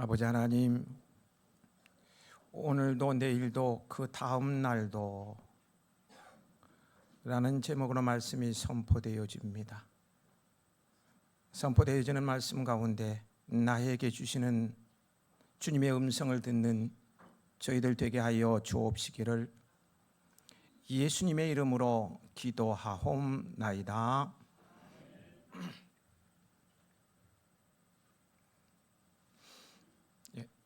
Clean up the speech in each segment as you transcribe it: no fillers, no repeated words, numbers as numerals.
아버지 하나님, 오늘도 내일도 그 다음 날도 라는 제목으로 말씀이 선포되어집니다. 선포되어지는 말씀 가운데 나에게 주시는 주님의 음성을 듣는 저희들 되게 하여 주옵시기를 예수님의 이름으로 기도하옵나이다.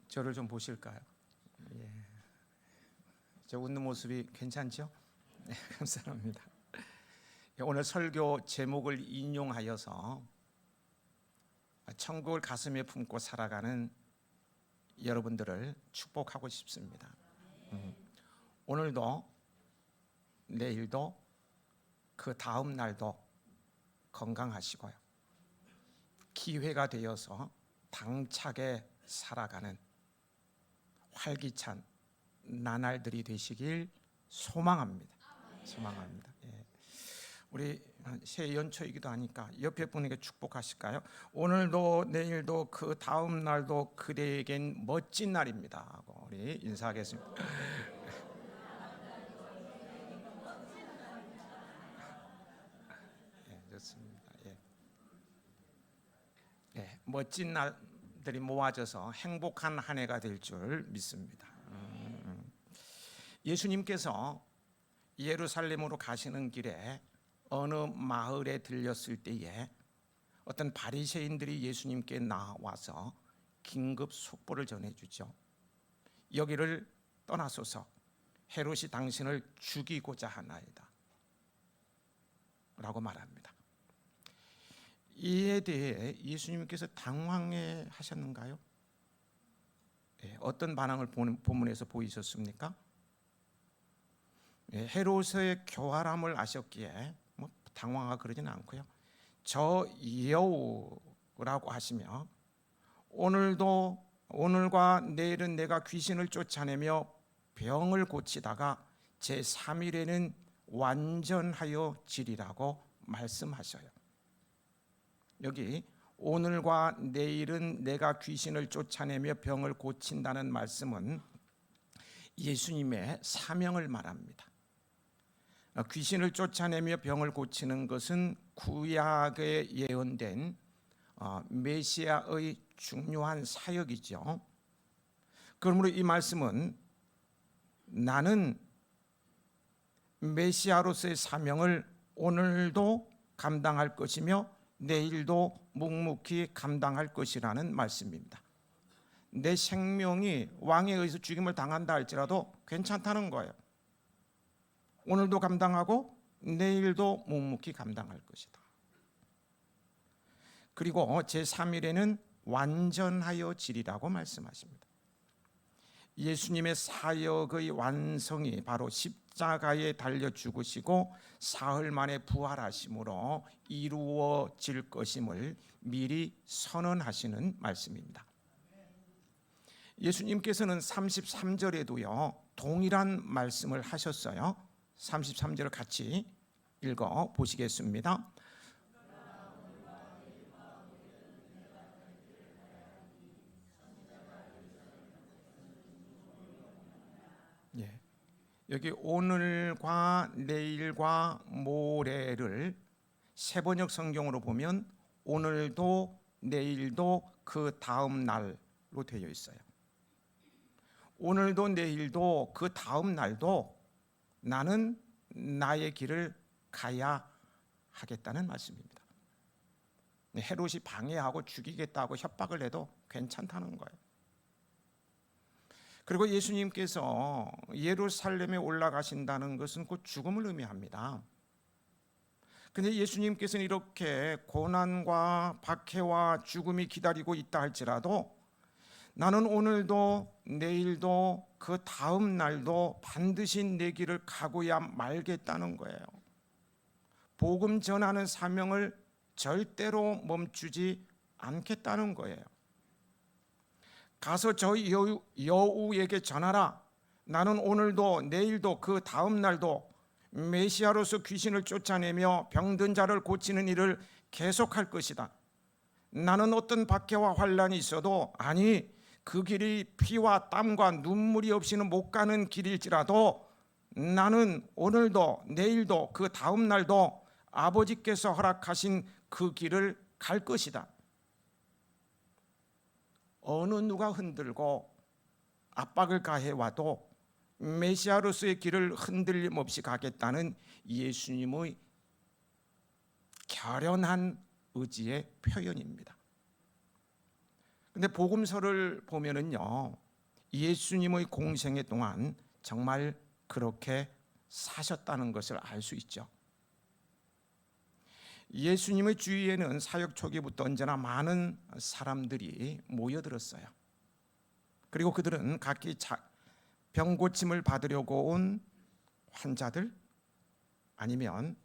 저를 좀 보실까요? 저 웃는 모습이 괜찮죠? 네, 감사합니다. 오늘 설교 제목을 인용하여서 천국을 가슴에 품고 살아가는 여러분들을 축복하고 싶습니다. 오늘도 내일도 그 다음 날도 건강하시고요. 기회가 되어서 당차게 살아가는 활기찬 나날들이 되시길 소망합니다. 소망합니다. 우리 새 연초이기도 하니까 옆에 분에게 축복하실까요? 오늘도 내일도 그 다음 날도 그대에겐 멋진 날입니다 하고 우리 인사하겠습니다. 좋습니다. 멋진 날들이 모아져서 행복한 한 해가 될 줄 믿습니다. 예수님께서 예루살렘으로 가시는 길에 어느 마을에 들렸을 때에 어떤 바리새인들이 예수님께 나와서 긴급 속보를 전해주죠. 여기를 떠나소서, 헤롯이 당신을 죽이고자 하나이다 라고 말합니다. 이에 대해 예수님께서 당황해 하셨는가요? 어떤 반응을 본문에서 보이셨습니까? 헤롯의 교활함을 아셨기에 당황하고 그러지는 않고요. 저 여우라고 하시며 오늘과 내일은 내가 귀신을 쫓아내며 병을 고치다가 제3일에는 완전하여 지리라고 말씀하셔요. 여기 오늘과 내일은 내가 귀신을 쫓아내며 병을 고친다는 말씀은 예수님의 사명을 말합니다. 귀신을 쫓아내며 병을 고치는 것은 구약에 예언된 메시아의 중요한 사역이죠. 그러므로 이 말씀은 나는 메시아로서의 사명을 오늘도 감당할 것이며 내일도 묵묵히 감당할 것이라는 말씀입니다. 내 생명이 왕에 의해서 죽임을 당한다 할지라도 괜찮다는 거예요. 오늘도 감당하고 내일도 묵묵히 감당할 것이다. 그리고 제3일에는 완전하여 지리라고 말씀하십니다. 예수님의 사역의 완성이 바로 십자가에 달려 죽으시고 사흘 만에 부활하심으로 이루어질 것임을 미리 선언하시는 말씀입니다. 예수님께서는 33절에도요 동일한 말씀을 하셨어요. 33절을 같이 읽어 보시겠습니다. 여기 오늘과 내일과 모레를 세번역 성경으로 보면 오늘도 내일도 그 다음 날로 되어 있어요. 오늘도 내일도 그 다음 날도 나는 나의 길을 가야 하겠다는 말씀입니다. 헤롯이 방해하고 죽이겠다고 협박을 해도 괜찮다는 거예요. 그리고 예수님께서 예루살렘에 올라가신다는 것은 곧 죽음을 의미합니다. 그런데 예수님께서는 이렇게 고난과 박해와 죽음이 기다리고 있다 할지라도 나는 오늘도 내일도 그 다음 날도 반드시 내 길을 가고야 말겠다는 거예요. 복음 전하는 사명을 절대로 멈추지 않겠다는 거예요. 가서 저 여우에게 전하라. 나는 오늘도 내일도 그 다음 날도 메시아로서 귀신을 쫓아내며 병든 자를 고치는 일을 계속할 것이다. 나는 어떤 박해와 환난이 있어도 아니 그 길이 피와 땀과 눈물이 없이는 못 가는 길일지라도 나는 오늘도 내일도 그 다음 날도 아버지께서 허락하신 그 길을 갈 것이다. 어느 누가 흔들고 압박을 가해와도 메시아로서의 길을 흔들림 없이 가겠다는 예수님의 결연한 의지의 표현입니다. 근데 복음서를 보면은요, 예수님의 공생애 동안 정말 그렇게 사셨다는 것을 알 수 있죠. 예수님의 주위에는 사역 초기부터 언제나 많은 사람들이 모여들었어요. 그리고 그들은 각기 병 고침을 받으려고 온 환자들, 아니면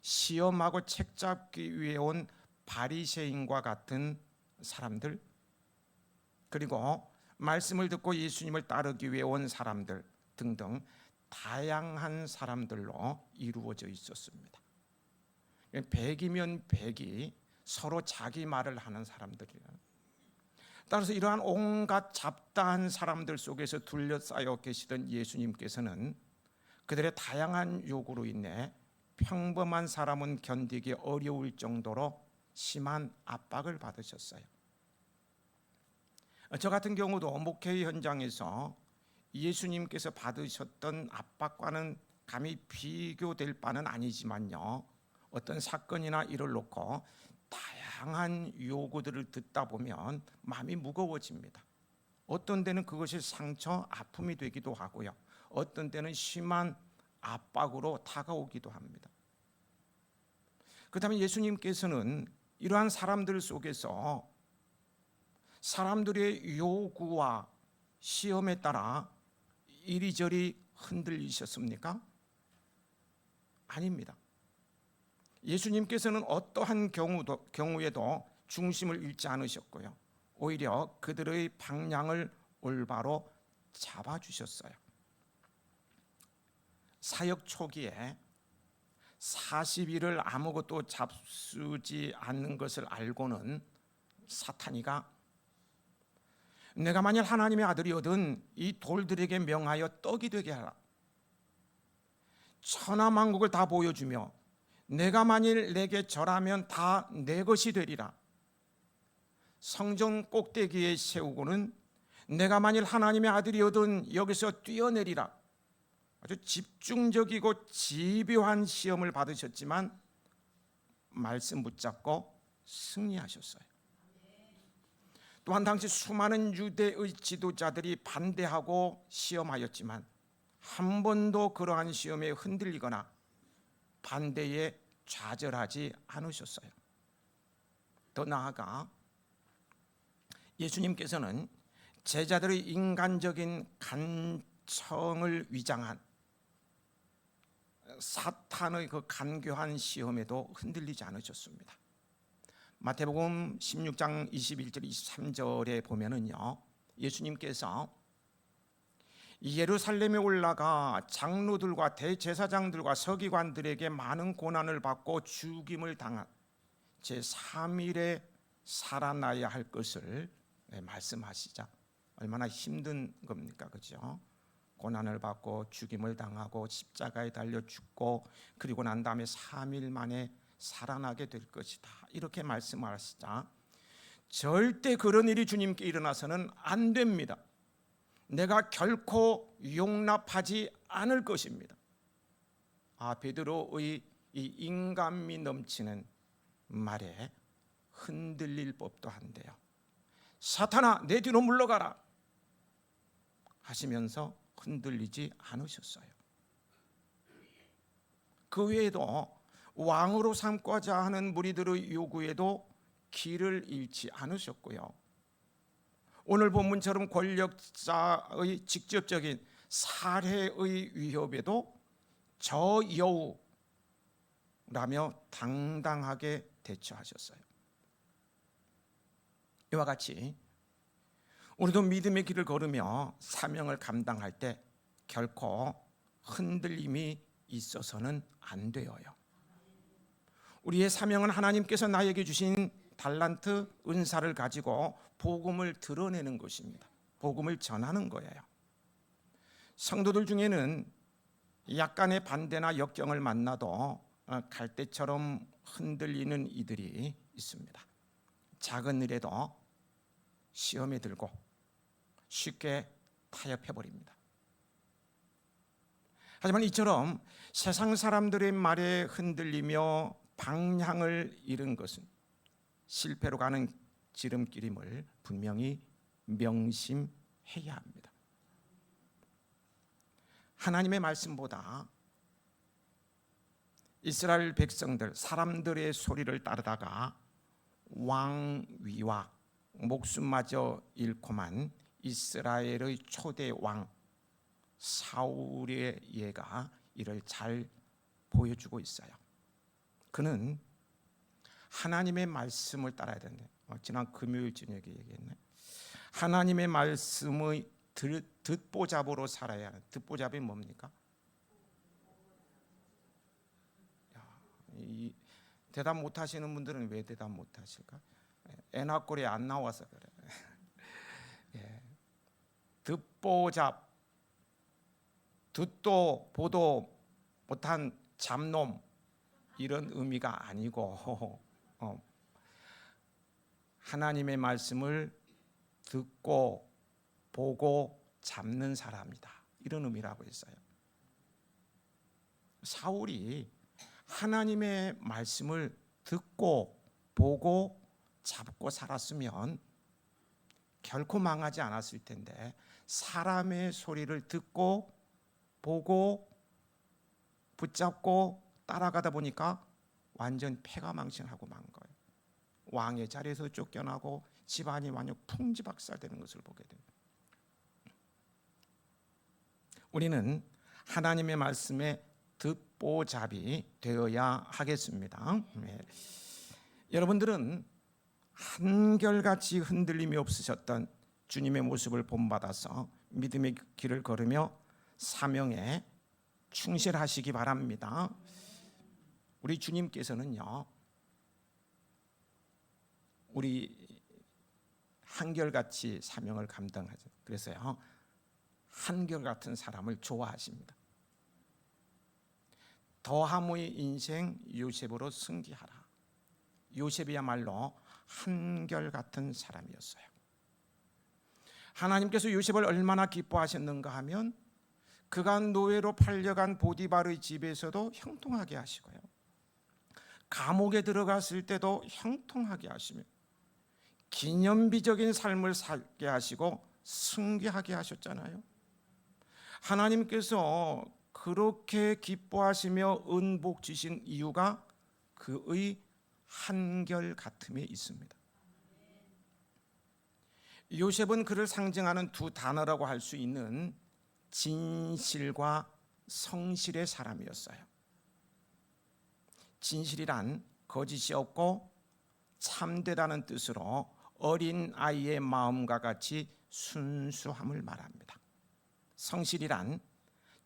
시험하고 책 잡기 위해 온 바리새인과 같은 사람들, 그리고 말씀을 듣고 예수님을 따르기 위해 온 사람들 등등 다양한 사람들로 이루어져 있었습니다. 백이면 백이 서로 자기 말을 하는 사람들이에요. 따라서 이러한 온갖 잡다한 사람들 속에서 둘러싸여 계시던 예수님께서는 그들의 다양한 요구로 인해 평범한 사람은 견디기 어려울 정도로 심한 압박을 받으셨어요. 저 같은 경우도 목회 현장에서 예수님께서 받으셨던 압박과는 감히 비교될 바는 아니지만요, 어떤 사건이나 일을 놓고 다양한 요구들을 듣다 보면 마음이 무거워집니다. 어떤 때는 그것이 상처, 아픔이 되기도 하고요, 어떤 때는 심한 압박으로 다가오기도 합니다. 그렇다면 예수님께서는 이러한 사람들 속에서 사람들의 요구와 시험에 따라 이리저리 흔들리셨습니까? 아닙니다. 예수님께서는 어떠한 경우에도 중심을 잃지 않으셨고요, 오히려 그들의 방향을 올바로 잡아주셨어요. 사역 초기에 40일을 아무것도 잡수지 않는 것을 알고는 사탄이가 내가 만일 하나님의 아들이거든 이 돌들에게 명하여 떡이 되게 하라, 천하만국을 다 보여주며 내가 만일 내게 절하면 다 내 것이 되리라, 성전 꼭대기에 세우고는 내가 만일 하나님의 아들이거든 여기서 뛰어내리라. 아주 집중적이고 집요한 시험을 받으셨지만 말씀 붙잡고 승리하셨어요. 또한 당시 수많은 유대의 지도자들이 반대하고 시험하였지만 한 번도 그러한 시험에 흔들리거나 반대에 좌절하지 않으셨어요. 더 나아가 예수님께서는 제자들의 인간적인 간청을 위장한 사탄의 그 간교한 시험에도 흔들리지 않으셨습니다. 마태복음 16장 21절 23절에 보면은요, 예수님께서 예루살렘에 올라가 장로들과 대제사장들과 서기관들에게 많은 고난을 받고 죽임을 당한 제3일에 살아나야 할 것을 말씀하시자 얼마나 힘든 겁니까, 그죠? 고난을 받고 죽임을 당하고 십자가에 달려 죽고 그리고 난 다음에 3일 만에 살아나게 될 것이다, 이렇게 말씀하시자 절대 그런 일이 주님께 일어나서는 안 됩니다. 내가 결코 용납하지 않을 것입니다. 베드로의 이 인간미 넘치는 말에 흔들릴 법도 한데요, 사탄아 내 뒤로 물러가라 하시면서 흔들리지 않으셨어요. 그 외에도 왕으로 삼고자 하는 무리들의 요구에도 길을 잃지 않으셨고요, 오늘 본문처럼 권력자의 직접적인 살해의 위협에도 저 여우라며 당당하게 대처하셨어요. 이와 같이 우리도 믿음의 길을 걸으며 사명을 감당할 때 결코 흔들림이 있어서는 안 되어요. 우리의 사명은 하나님께서 나에게 주신 달란트, 은사를 가지고 복음을 드러내는 것입니다. 복음을 전하는 거예요. 성도들 중에는 약간의 반대나 역경을 만나도 갈대처럼 흔들리는 이들이 있습니다. 작은 일에도 시험에 들고 쉽게 타협해버립니다. 하지만 이처럼 세상 사람들의 말에 흔들리며 방향을 잃은 것은 실패로 가는 지름길임을 분명히 명심해야 합니다. 하나님의 말씀보다 이스라엘 백성들, 사람들의 소리를 따르다가 왕위와 목숨마저 잃고만 이스라엘의 초대 왕 사울의 예가 이를 잘 보여주고 있어요. 그는 하나님의 말씀을 따라야 되는데, 지난 금요일 저녁에 얘기했네. 하나님의 말씀의 듣보잡으로 살아야 하는. 듣보잡이 뭡니까? 대답 못하시는 분들은 왜 대답 못하실까? 애나꼴에 안 나와서 그래. 예. 듣보잡, 듣도 보도 못한 잡놈, 이런 의미가 아니고 하나님의 말씀을 듣고 보고 잡는 사람이다, 이런 의미라고 했어요. 사울이 하나님의 말씀을 듣고 보고 잡고 살았으면 결코 망하지 않았을 텐데, 사람의 소리를 듣고 보고 붙잡고 따라가다 보니까 완전 패가망신하고 만 거예요. 왕의 자리에서 쫓겨나고 집안이 완전 풍지박살되는 것을 보게 돼요. 우리는 하나님의 말씀에 듣보잡이 되어야 하겠습니다. 네. 여러분들은 한결같이 흔들림이 없으셨던 주님의 모습을 본받아서 믿음의 길을 걸으며 사명에 충실하시기 바랍니다. 우리 주님께서는요, 우리 한결같이 사명을 감당하죠. 그래서요, 한결같은 사람을 좋아하십니다. 더함의 인생 요셉으로 승기하라. 요셉이야말로 한결같은 사람이었어요. 하나님께서 요셉을 얼마나 기뻐하셨는가 하면, 그가 노예로 팔려간 보디발의 집에서도 형통하게 하시고요, 감옥에 들어갔을 때도 형통하게 하시며, 기념비적인 삶을 살게 하시고 승계하게 하셨잖아요. 하나님께서 그렇게 기뻐하시며 은복 주신 이유가 그의 한결같음에 있습니다. 요셉은 그를 상징하는 두 단어라고 할 수 있는 진실과 성실의 사람이었어요. 진실이란 거짓이 없고 참되다는 뜻으로 어린 아이의 마음과 같이 순수함을 말합니다. 성실이란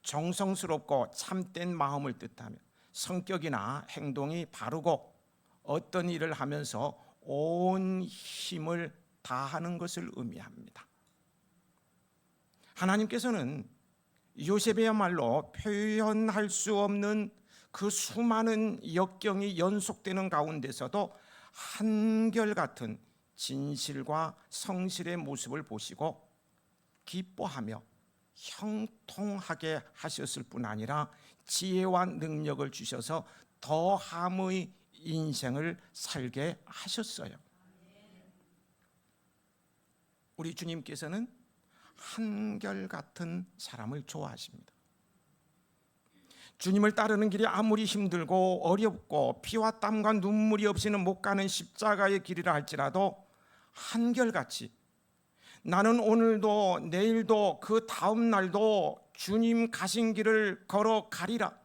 정성스럽고 참된 마음을 뜻하며 성격이나 행동이 바르고 어떤 일을 하면서 온 힘을 다하는 것을 의미합니다. 하나님께서는 요셉이야말로 표현할 수 없는 그 수많은 역경이 연속되는 가운데서도 한결같은 진실과 성실의 모습을 보시고 기뻐하며 형통하게 하셨을 뿐 아니라 지혜와 능력을 주셔서 더함의 인생을 살게 하셨어요. 우리 주님께서는 한결같은 사람을 좋아하십니다. 주님을 따르는 길이 아무리 힘들고 어렵고 피와 땀과 눈물이 없이는 못 가는 십자가의 길이라 할지라도 한결같이 나는 오늘도 내일도 그 다음 날도 주님 가신 길을 걸어가리라.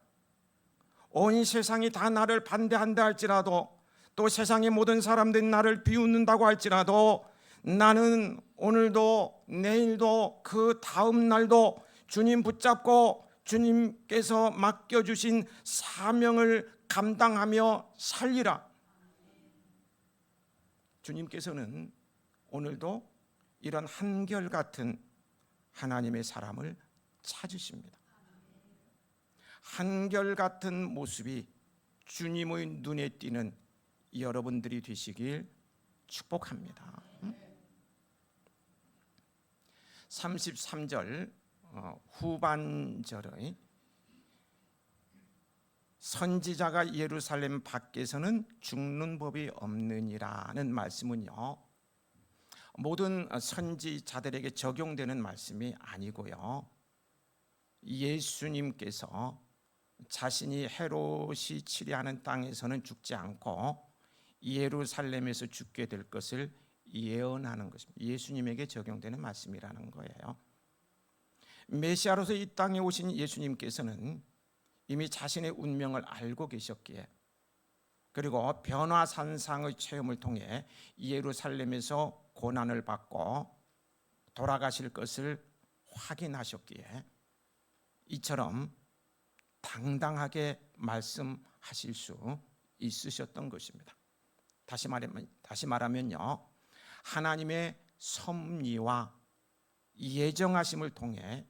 온 세상이 다 나를 반대한다 할지라도, 또 세상의 모든 사람들이 나를 비웃는다고 할지라도, 나는 오늘도 내일도 그 다음 날도 주님 붙잡고 주님께서 맡겨주신 사명을 감당하며 살리라. 주님께서는 오늘도 이런 한결같은 하나님의 사람을 찾으십니다. 한결같은 모습이 주님의 눈에 띄는 여러분들이 되시길 축복합니다. 33절 후반절의 선지자가 예루살렘 밖에서는 죽는 법이 없느니라는 말씀은요, 모든 선지자들에게 적용되는 말씀이 아니고요, 예수님께서 자신이 헤롯이 치리하는 땅에서는 죽지 않고 예루살렘에서 죽게 될 것을 예언하는 것입니다. 예수님에게 적용되는 말씀이라는 거예요. 메시아로서 이 땅에 오신 예수님께서는 이미 자신의 운명을 알고 계셨기에, 그리고 변화산상의 체험을 통해 예루살렘에서 고난을 받고 돌아가실 것을 확인하셨기에 이처럼 당당하게 말씀하실 수 있으셨던 것입니다. 다시 말하면요, 하나님의 섭리와 예정하심을 통해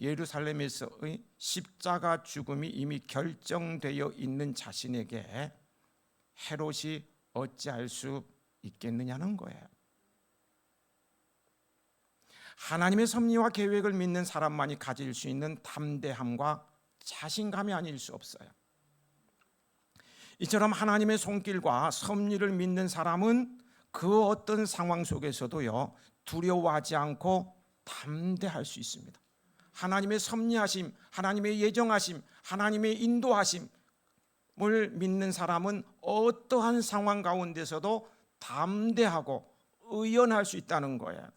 예루살렘에서의 십자가 죽음이 이미 결정되어 있는 자신에게 헤롯이 어찌할 수 있겠느냐는 거예요. 하나님의 섭리와 계획을 믿는 사람만이 가질 수 있는 담대함과 자신감이 아닐 수 없어요. 이처럼 하나님의 손길과 섭리를 믿는 사람은 그 어떤 상황 속에서도요, 두려워하지 않고 담대할 수 있습니다. 하나님의 섭리하심, 하나님의 예정하심, 하나님의 인도하심을 믿는 사람은 어떠한 상황 가운데서도 담대하고 의연할 수 있다는 거예요.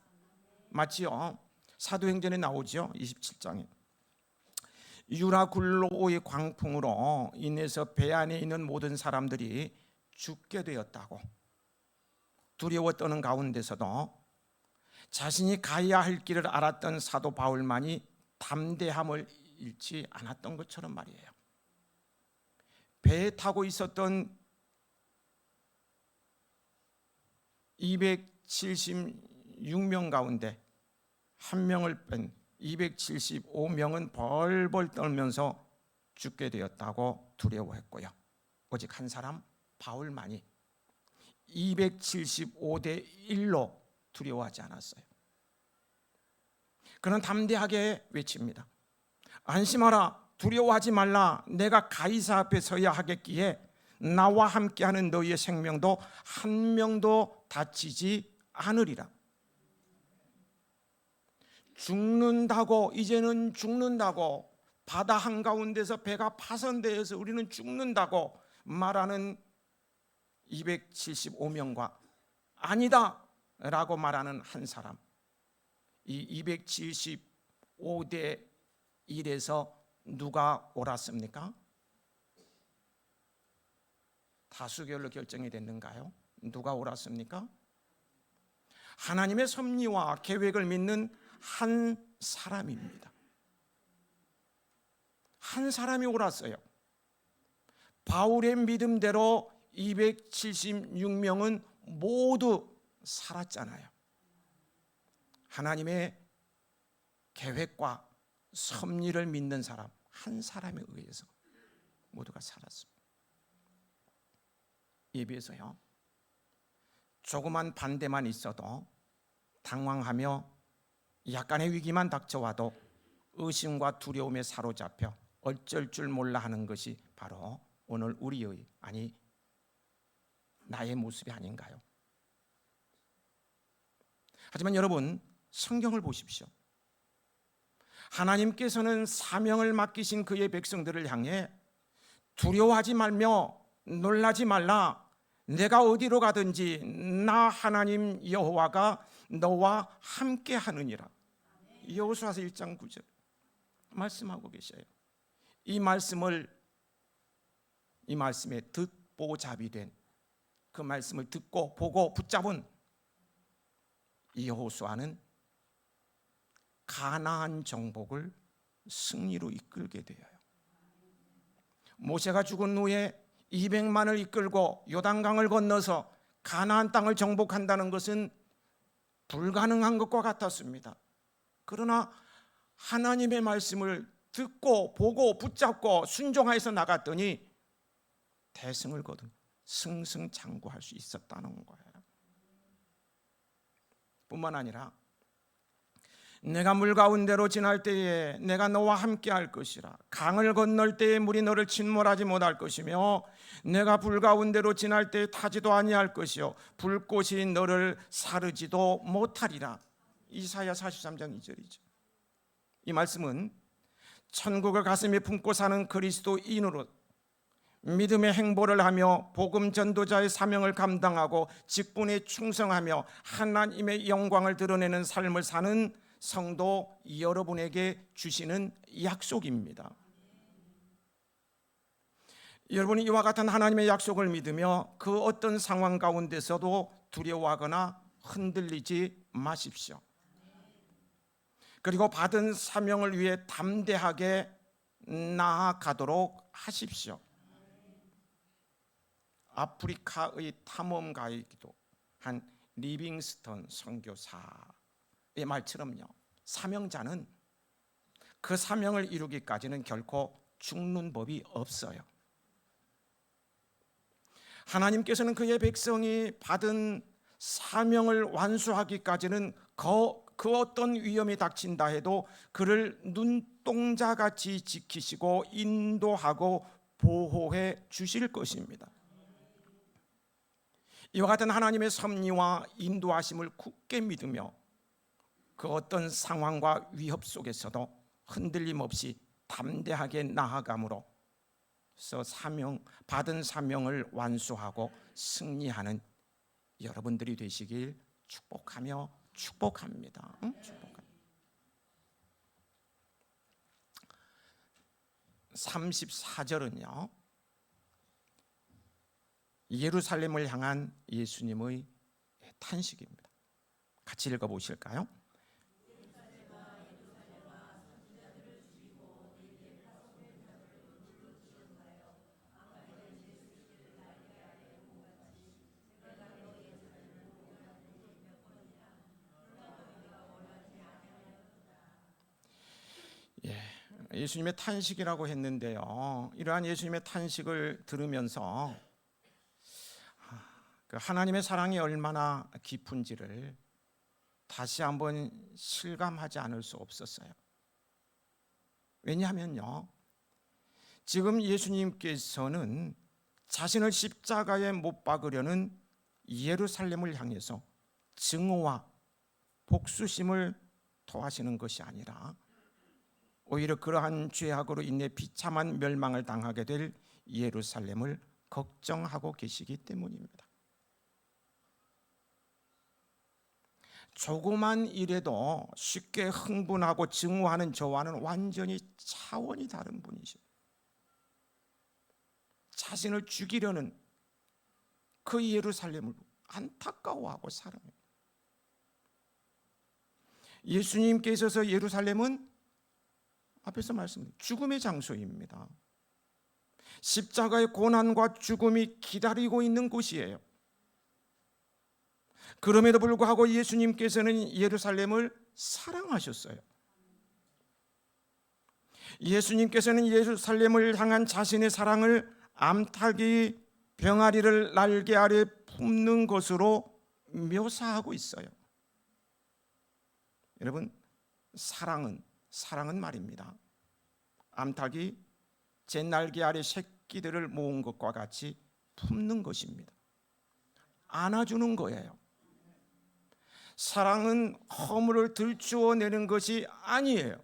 맞지요? 사도행전에 나오죠. 27장에 유라굴로의 광풍으로 인해서 배 안에 있는 모든 사람들이 죽게 되었다고 두려워 떠는 가운데서도 자신이 가야 할 길을 알았던 사도 바울만이 담대함을 잃지 않았던 것처럼 말이에요. 배에 타고 있었던 276명 가운데 한 명을 뺀 275명은 벌벌 떨면서 죽게 되었다고 두려워했고요, 오직 한 사람 바울만이 275대 1로 두려워하지 않았어요. 그는 담대하게 외칩니다. 안심하라, 두려워하지 말라. 내가 가이사 앞에 서야 하겠기에 나와 함께하는 너희의 생명도 한 명도 다치지 않으리라. 죽는다고, 이제는 죽는다고, 바다 한가운데서 배가 파손되어서 우리는 죽는다고 말하는 275명과 아니다 라고 말하는 한 사람, 이 275대 1에서 누가 옳았습니까? 다수결로 결정이 됐는가요? 누가 옳았습니까? 하나님의 섭리와 계획을 믿는 한 사람입니다. 한 사람이 옳았어요. 바울의 믿음대로 276명은 모두 살았잖아요. 하나님의 계획과 섭리를 믿는 사람 한 사람에 의해서 모두가 살았습니다. 이에 비해서요, 조그만 반대만 있어도 당황하며 약간의 위기만 닥쳐와도 의심과 두려움에 사로잡혀 어쩔 줄 몰라 하는 것이 바로 오늘 우리의, 아니 나의 모습이 아닌가요? 하지만 여러분, 성경을 보십시오. 하나님께서는 사명을 맡기신 그의 백성들을 향해 두려워하지 말며 놀라지 말라. 내가 어디로 가든지 나 하나님 여호와가 너와 함께 하느니라. 여호수아서 1장 9절 말씀하고 계셔요. 이 말씀에 듣보잡이 된, 그 말씀을 듣고 보고 붙잡은 이 여호수아는 가나안 정복을 승리로 이끌게 되어요. 모세가 죽은 후에 200만을 이끌고 요단강을 건너서 가나안 땅을 정복한다는 것은 불가능한 것과 같았습니다. 그러나 하나님의 말씀을 듣고 보고 붙잡고 순종하여서 나갔더니 대승을 거둔 승승장구할 수 있었다는 거예요. 뿐만 아니라 내가 물 가운데로 지날 때에 내가 너와 함께 할 것이라. 강을 건널 때에 물이 너를 침몰하지 못할 것이며 내가 불 가운데로 지날 때에 타지도 아니할 것이요 불꽃이 너를 사르지도 못하리라. 이사야 43장 2절이죠. 이 말씀은 천국을 가슴에 품고 사는 그리스도인으로 믿음의 행보를 하며 복음 전도자의 사명을 감당하고 직분에 충성하며 하나님의 영광을 드러내는 삶을 사는 성도 여러분에게 주시는 약속입니다. 여러분이 이와 같은 하나님의 약속을 믿으며 그 어떤 상황 가운데서도 두려워하거나 흔들리지 마십시오. 그리고 받은 사명을 위해 담대하게 나아가도록 하십시오. 아프리카의 탐험가이기도 한 리빙스턴 선교사의 말처럼요, 사명자는 그 사명을 이루기까지는 결코 죽는 법이 없어요. 하나님께서는 그의 백성이 받은 사명을 완수하기까지는 그 어떤 위험이 닥친다 해도 그를 눈동자같이 지키시고 인도하고 보호해 주실 것입니다. 이와 같은 하나님의 섭리와 인도하심을 굳게 믿으며 그 어떤 상황과 위협 속에서도 흔들림 없이 담대하게 나아감으로 받은 사명을 완수하고 승리하는 여러분들이 되시길 축복하며 축복합니다. 축복합니다. 34절은요, 예루살렘을 향한 예수님의 탄식입니다. 같이 읽어보실까요? 예수님의 탄식이라고 했는데요, 이러한 예수님의 탄식을 들으면서 하나님의 사랑이 얼마나 깊은지를 다시 한번 실감하지 않을 수 없었어요. 왜냐하면요, 지금 예수님께서는 자신을 십자가에 못 박으려는 예루살렘을 향해서 증오와 복수심을 토하시는 것이 아니라 오히려 그러한 죄악으로 인해 비참한 멸망을 당하게 될 예루살렘을 걱정하고 계시기 때문입니다. 조그만 일에도 쉽게 흥분하고 증오하는 저와는 완전히 차원이 다른 분이십니다. 자신을 죽이려는 그 예루살렘을 안타까워하고 사랑해요. 예수님께 있어서 예루살렘은 앞에서 말씀드린 죽음의 장소입니다. 십자가의 고난과 죽음이 기다리고 있는 곳이에요. 그럼에도 불구하고 예수님께서는 예루살렘을 사랑하셨어요. 예수님께서는 예루살렘을 향한 자신의 사랑을 암탉이 병아리를 날개 아래 품는 것으로 묘사하고 있어요. 여러분, 사랑은 말입니다, 암탉이 제 날개 아래 새끼들을 모은 것과 같이 품는 것입니다. 안아주는 거예요. 사랑은 허물을 들추어내는 것이 아니에요.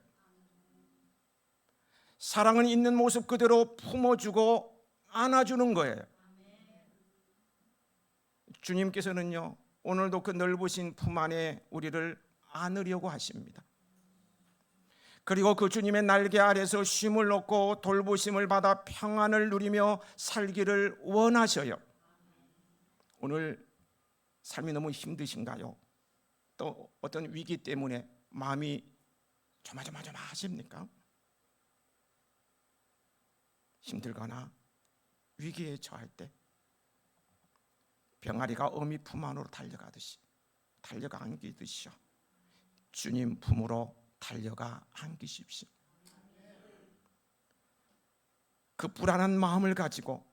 사랑은 있는 모습 그대로 품어주고 안아주는 거예요. 주님께서는요, 오늘도 그 넓으신 품 안에 우리를 안으려고 하십니다. 그리고 그 주님의 날개 아래서 쉼을 얻고 돌보심을 받아 평안을 누리며 살기를 원하셔요. 오늘 삶이 너무 힘드신가요? 또 어떤 위기 때문에 마음이 조마조마하십니까? 힘들거나 위기에 처할 때 병아리가 어미 품 안으로 달려가듯이 달려가 안기듯이요, 주님 품으로 달려가 안기십시오. 그 불안한 마음을 가지고,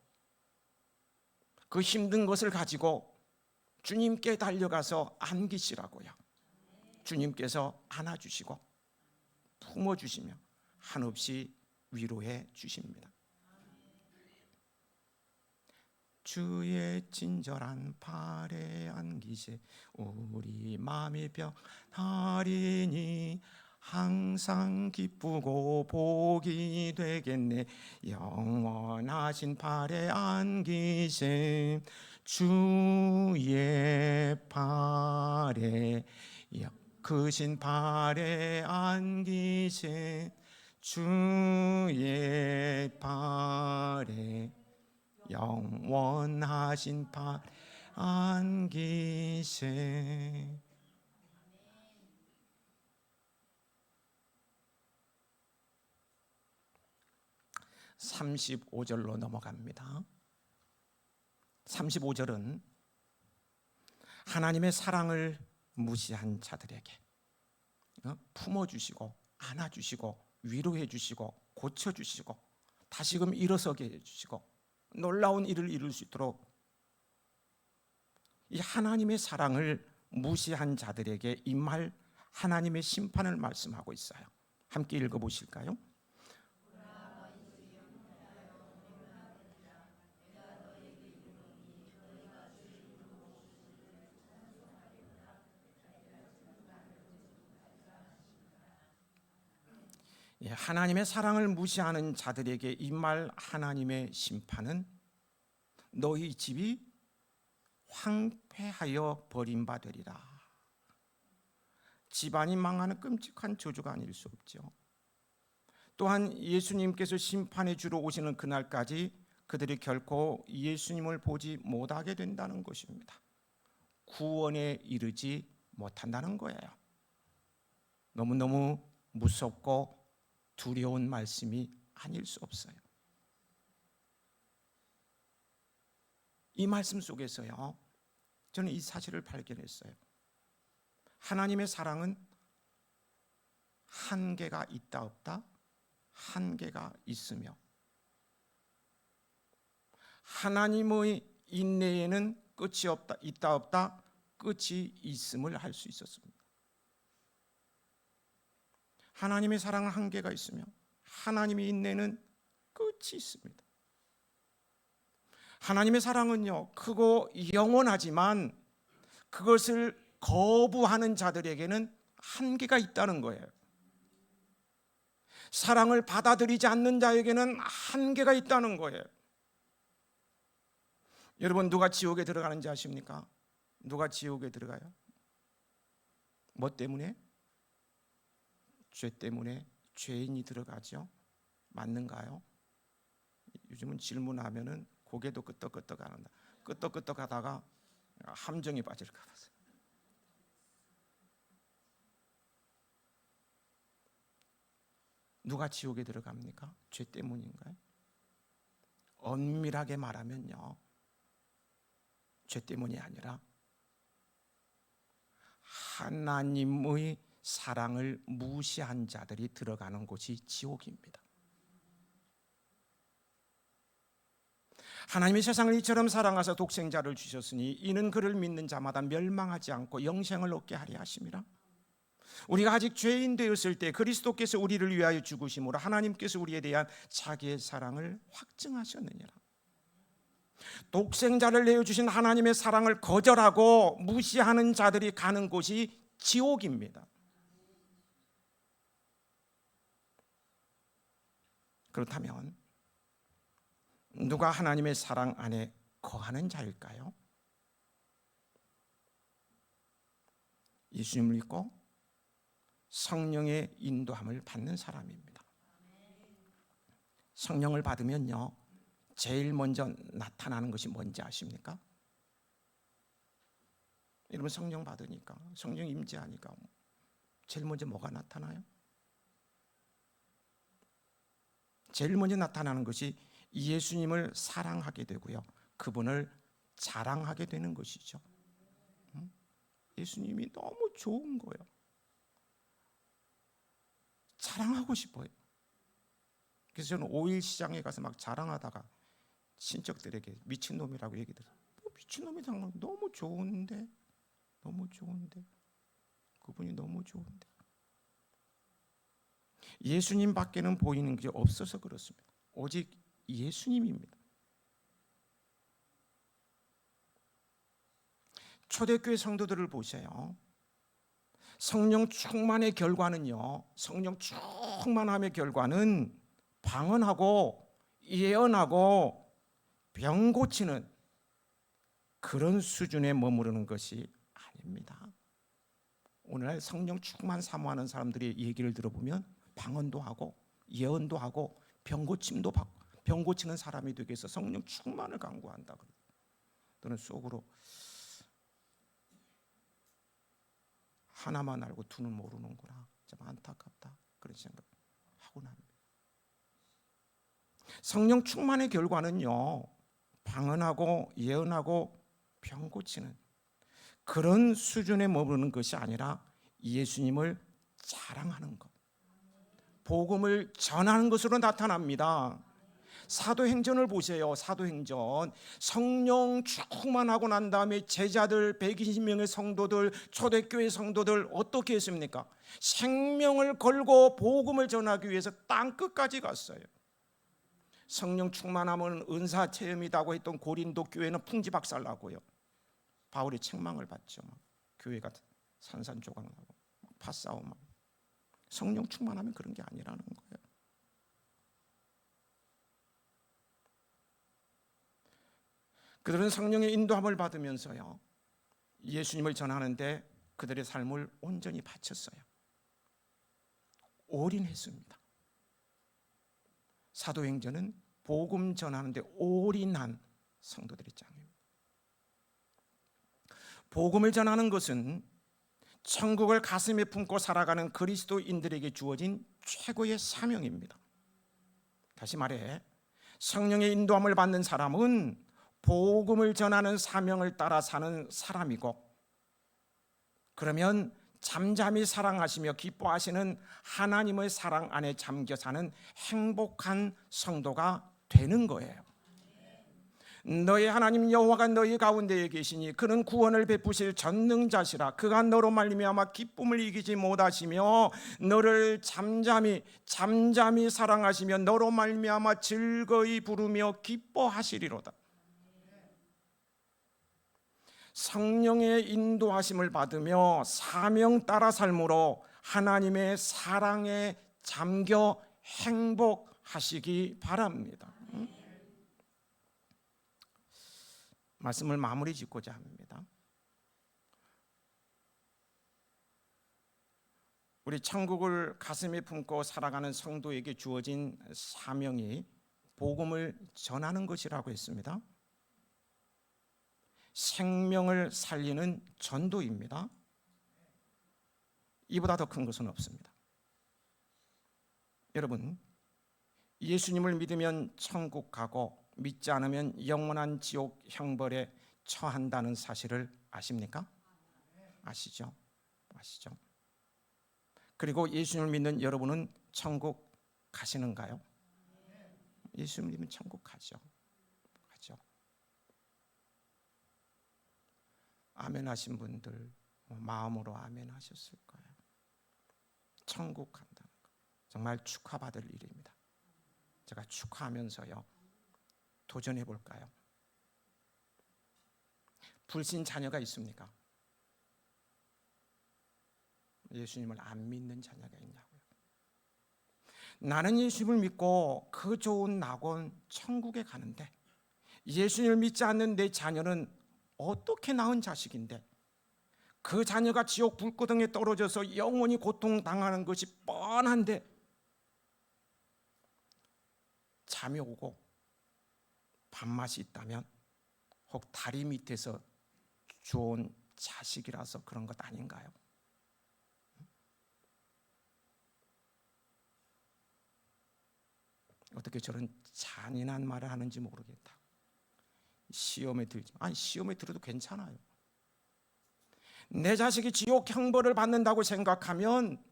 그 힘든 것을 가지고 주님께 달려가서 안기시라고요. 주님께서 안아주시고 품어주시며 한없이 위로해 주십니다. 주의 친절한 발에 안기세 우리 마음이 변하리니 항상 기쁘고 복이 되겠네. 영원하신 발에 안기세 주의 발에 크신 발에 안기세 주의 발에 영원하신 발 안기세. (35절로) 넘어갑니다. 35절은 하나님의 사랑을 무시한 자들에게 품어주시고 안아주시고 위로해 주시고 고쳐주시고 다시금 일어서게 해주시고 놀라운 일을 이룰 수 있도록 이 하나님의 사랑을 무시한 자들에게 임할 하나님의 심판을 말씀하고 있어요. 함께 읽어보실까요? 하나님의 사랑을 무시하는 자들에게 임할 하나님의 심판은 너희 집이 황폐하여 버림받으리라. 집안이 망하는 끔찍한 저주가 아닐 수 없죠. 또한 예수님께서 심판의 주로 오시는 그날까지 그들이 결코 예수님을 보지 못하게 된다는 것입니다. 구원에 이르지 못한다는 거예요. 너무너무 무섭고 두려운 말씀이 아닐 수 없어요. 이 말씀 속에서요, 저는 이 사실을 발견했어요. 하나님의 사랑은 한계가 있다 없다? 한계가 있으며 하나님의 인내에는 끝이 없다, 있다 없다? 끝이 있음을 알 수 있었습니다. 하나님의 사랑은 한계가 있으며 하나님의 인내는 끝이 있습니다. 하나님의 사랑은요, 크고 영원하지만 그것을 거부하는 자들에게는 한계가 있다는 거예요. 사랑을 받아들이지 않는 자에게는 한계가 있다는 거예요. 여러분, 누가 지옥에 들어가는지 아십니까? 누가 지옥에 들어가요? 뭐 때문에? 죄 때문에 죄인이 들어가죠. 맞는가요? 요즘은 질문하면은 고개도 끄덕끄덕 하는다. 끄덕끄덕 하다가 함정에 빠질까 봐. 누가 지옥에 들어갑니까? 죄 때문인가요? 엄밀하게 말하면요, 죄 때문이 아니라 하나님의 사랑을 무시한 자들이 들어가는 곳이 지옥입니다. 하나님이 세상을 이처럼 사랑하사 독생자를 주셨으니 이는 그를 믿는 자마다 멸망하지 않고 영생을 얻게 하려 하심이라. 우리가 아직 죄인 되었을 때 그리스도께서 우리를 위하여 죽으심으로 하나님께서 우리에 대한 자기의 사랑을 확증하셨느니라. 독생자를 내어주신 하나님의 사랑을 거절하고 무시하는 자들이 가는 곳이 지옥입니다. 그렇다면 누가 하나님의 사랑 안에 거하는 자일까요? 예수님을 믿고 성령의 인도함을 받는 사람입니다. 성령을 받으면요, 제일 먼저 나타나는 것이 뭔지 아십니까? 여러분, 성령 받으니까, 성령 임재하니까 제일 먼저 뭐가 나타나요? 제일 먼저 나타나는 것이 예수님을 사랑하게 되고요, 그분을 자랑하게 되는 것이죠. 예수님이 너무 좋은 거예요. 자랑하고 싶어요. 그래서 저는 5일 시장에 가서 막 자랑하다가 친척들에게 미친놈이라고 얘기 들어요. 미친놈이 당연 너무 좋은데, 너무 좋은데, 그분이 너무 좋은데. 예수님 밖에는 보이는 게 없어서 그렇습니다. 오직 예수님입니다. 초대교회 성도들을 보세요. 성령 충만의 결과는요, 성령 충만함의 결과는 방언하고 예언하고 병 고치는 그런 수준에 머무르는 것이 아닙니다. 오늘날 성령 충만 사모하는 사람들의 얘기를 들어보면 방언도 하고 예언도 하고 병 고침도 받고, 병 고치는 사람이 되기 위해서 성령 충만을 강구한다. 또는 속으로 하나만 알고 두는 모르는구나, 참 안타깝다, 그런 생각하고 납니다. 성령 충만의 결과는요, 방언하고 예언하고 병 고치는 그런 수준에 머무르는 것이 아니라 예수님을 자랑하는 것, 복음을 전하는 것으로 나타납니다. 사도행전을 보세요. 사도행전, 성령 충만하고 난 다음에 제자들 120명의 성도들, 초대교회 성도들 어떻게 했습니까? 생명을 걸고 복음을 전하기 위해서 땅끝까지 갔어요. 성령 충만하면 은사 체험이라고 했던 고린도 교회는 풍지박살나고요, 바울이 책망을 받죠. 교회가 산산조각나고 파싸움하고. 성령 충만하면 그런 게 아니라는 거예요. 그들은 성령의 인도함을 받으면서요, 예수님을 전하는데 그들의 삶을 온전히 바쳤어요. 올인했습니다. 사도행전은 복음 전하는데 올인한 성도들의 장입니다. 복음을 전하는 것은 천국을 가슴에 품고 살아가는 그리스도인들에게 주어진 최고의 사명입니다. 다시 말해, 성령의 인도함을 받는 사람은 복음을 전하는 사명을 따라 사는 사람이고, 그러면 잠잠히 사랑하시며 기뻐하시는 하나님의 사랑 안에 잠겨 사는 행복한 성도가 되는 거예요. 너희 하나님 여호와가 너희 가운데에 계시니 그는 구원을 베푸실 전능자시라. 그가 너로 말미암아 기쁨을 이기지 못하시며 너를 잠잠히 사랑하시며 너로 말미암아 즐거이 부르며 기뻐하시리로다. 성령의 인도하심을 받으며 사명 따라 삶으로 하나님의 사랑에 잠겨 행복하시기 바랍니다. 말씀을 마무리 짓고자 합니다. 우리 천국을 가슴에 품고 살아가는 성도에게 주어진 사명이 복음을 전하는 것이라고 했습니다. 생명을 살리는 전도입니다. 이보다 더 큰 것은 없습니다. 여러분, 예수님을 믿으면 천국 가고 믿지 않으면 영원한 지옥 형벌에 처한다는 사실을 아십니까? 아시죠? 아시죠? 그리고 예수님을 믿는 여러분은 천국 가시는가요? 예수님을 믿으면 천국 가죠. 가죠. 아멘 하신 분들 마음으로 아멘 하셨을 거예요. 천국 간다는 거 정말 축하받을 일입니다. 제가 축하하면서요, 도전해 볼까요? 불신 자녀가 있습니까? 예수님을 안 믿는 자녀가 있냐고요. 나는 예수님을 믿고 그 좋은 낙원 천국에 가는데 예수님을 믿지 않는 내 자녀는 어떻게 낳은 자식인데 그 자녀가 지옥 불구덩이에 떨어져서 영원히 고통당하는 것이 뻔한데 잠이 오고 밥맛이 있다면 혹 다리 밑에서 주운 자식이라서 그런 것 아닌가요? 어떻게 저런 잔인한 말을 하는지 모르겠다. 시험에 들지, 아니 시험에 들어도 괜찮아요. 내 자식이 지옥 형벌을 받는다고 생각하면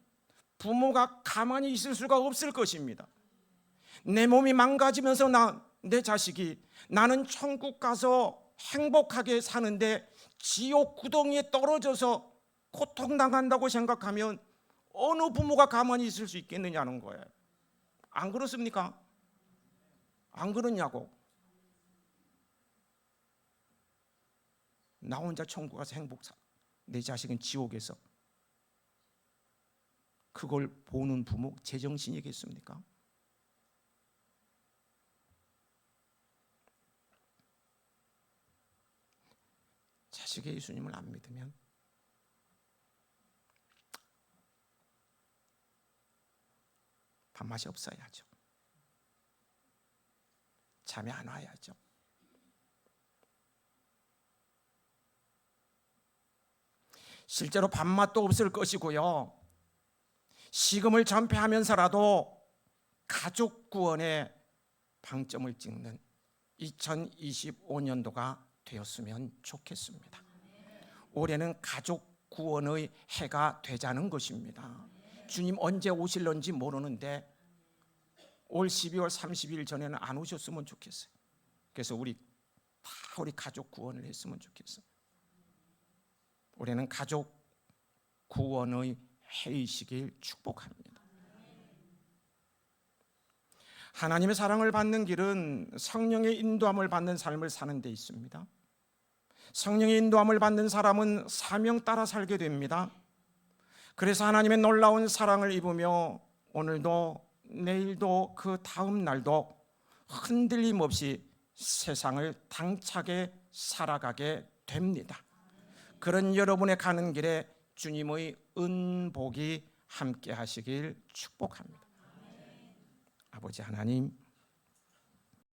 부모가 가만히 있을 수가 없을 것입니다. 내 몸이 망가지면서 내 자식이 나는 천국 가서 행복하게 사는데 지옥 구덩이에 떨어져서 고통당한다고 생각하면 어느 부모가 가만히 있을 수 있겠느냐는 거예요. 안 그렇습니까? 안 그렇냐고. 나 혼자 천국 가서 행복 사, 내 자식은 지옥에서, 그걸 보는 부모 제정신이겠습니까? 자식이 예수님을 안 믿으면 밥맛이 없어야죠. 잠이 안 와야죠. 실제로 밥맛도 없을 것이고요. 식음을 전폐하면서라도 가족 구원에 방점을 찍는 2025년도가 되었으면 좋겠습니다. 올해는 가족 구원의 해가 되자는 것입니다. 주님 언제 오실런지 모르는데 올 12월 30일 전에는 안 오셨으면 좋겠어요. 그래서 우리 가족 구원을 했으면 좋겠어요. 올해는 가족 구원의 해이시길 축복합니다. 하나님의 사랑을 받는 길은 성령의 인도함을 받는 삶을 사는 데 있습니다. 성령의 인도함을 받는 사람은 사명 따라 살게 됩니다. 그래서 하나님의 놀라운 사랑을 입으며 오늘도 내일도 그 다음 날도 흔들림 없이 세상을 당차게 살아가게 됩니다. 그런 여러분의 가는 길에 주님의 은복이 함께 하시길 축복합니다. 아버지 하나님,